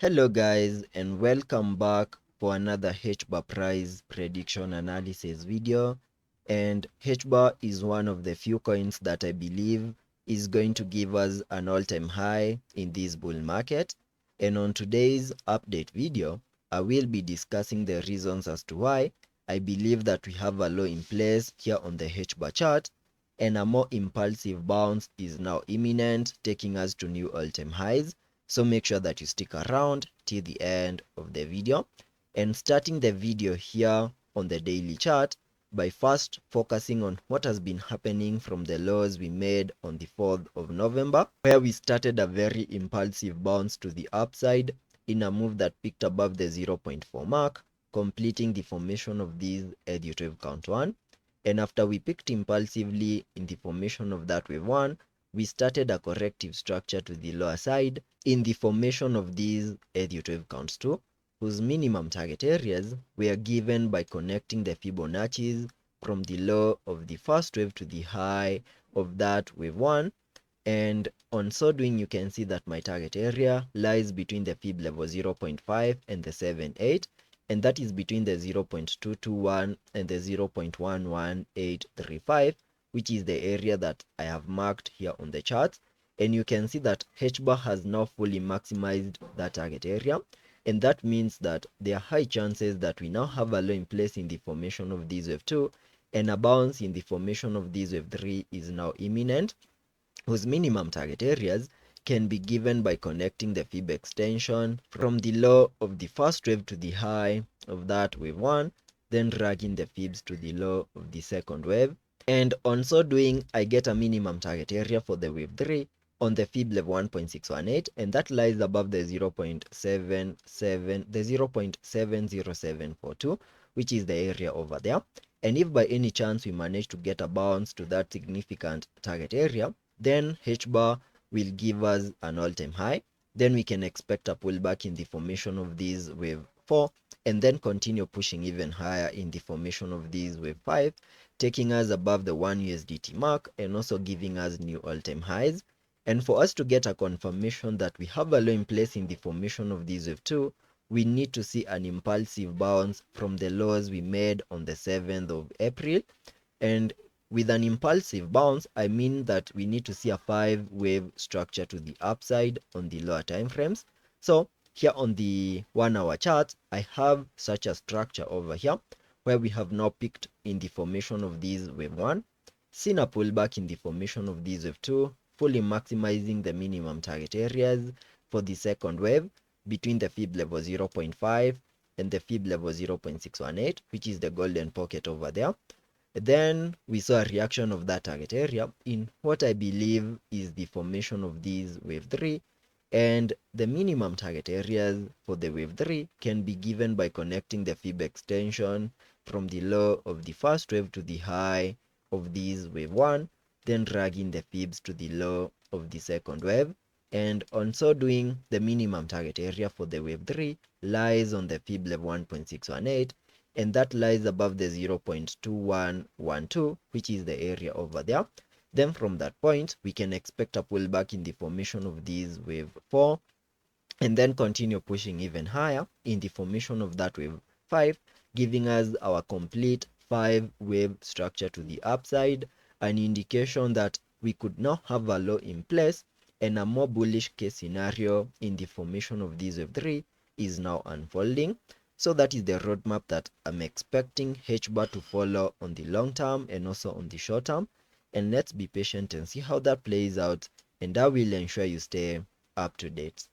Hello guys, and welcome back for another Hbar price prediction analysis video. And Hbar is one of the few coins that I believe is going to give us an all-time high in this bull market. And on today's update video, I will be discussing the reasons as to why I believe that we have a low in place here on the Hbar chart, and a more impulsive bounce is now imminent, taking us to new all-time highs. So make sure that you stick around till the end of the video, and starting the video here on the daily chart by first focusing on what has been happening from the lows we made on the 4th of November, where we started a very impulsive bounce to the upside in a move that peaked above the 0.4 mark, completing the formation of this ED wave count 1. And after we peaked impulsively in the formation of that wave 1, we started a corrective structure to the lower side in the formation of these ED wave counts 2, whose minimum target areas were given by connecting the Fibonacci's from the low of the first wave to the high of that wave 1. And on so doing, you can see that my target area lies between the fib level 0.5 and the 7.8, and that is between the 0.221 and the 0.11835, which is the area that I have marked here on the chart. And you can see that Hbar has now fully maximized that target area, and that means that there are high chances that we now have a low in place in the formation of this wave 2, and a bounce in the formation of this wave 3 is now imminent, whose minimum target areas can be given by connecting the fib extension from the low of the first wave to the high of that wave 1, then dragging the fibs to the low of the second wave. And on so doing, I get a minimum target area for the wave 3 on the fib level 1.618, and that lies above the 0.70742, which is the area over there. And if by any chance we manage to get a bounce to that significant target area, then Hbar will give us an all-time high. Then we can expect a pullback in the formation of this wave 4, and then continue pushing even higher in the formation of this wave 5, taking us above the 1 USDT mark and also giving us new all-time highs. And for us to get a confirmation that we have a low in place in the formation of this wave 2, we need to see an impulsive bounce from the lows we made on the 7th of April. And with an impulsive bounce, I mean that we need to see a 5-wave structure to the upside on the lower time frames. So here on the 1-hour chart, I have such a structure over here where we have now peaked in the formation of this wave 1, seen a pullback in the formation of this wave 2, fully maximizing the minimum target areas for the second wave between the fib level 0.5 and the fib level 0.618, which is the golden pocket over there. Then we saw a reaction of that target area in what I believe is the formation of this wave 3, and the minimum target areas for the wave 3 can be given by connecting the fib extension from the low of the first wave to the high of this wave 1, then dragging the fibs to the low of the second wave. And on so doing, the minimum target area for the wave 3 lies on the fib level 1.618, and that lies above the 0.2112, which is the area over there. Then from that point, we can expect a pullback in the formation of this wave 4, and then continue pushing even higher in the formation of that wave 5, giving us our complete 5-wave structure to the upside, an indication that we could now have a low in place, and a more bullish case scenario in the formation of this wave 3 is now unfolding. So that is the roadmap that I'm expecting Hbar to follow on the long term and also on the short term. And let's be patient and see how that plays out, and I will ensure you stay up to date.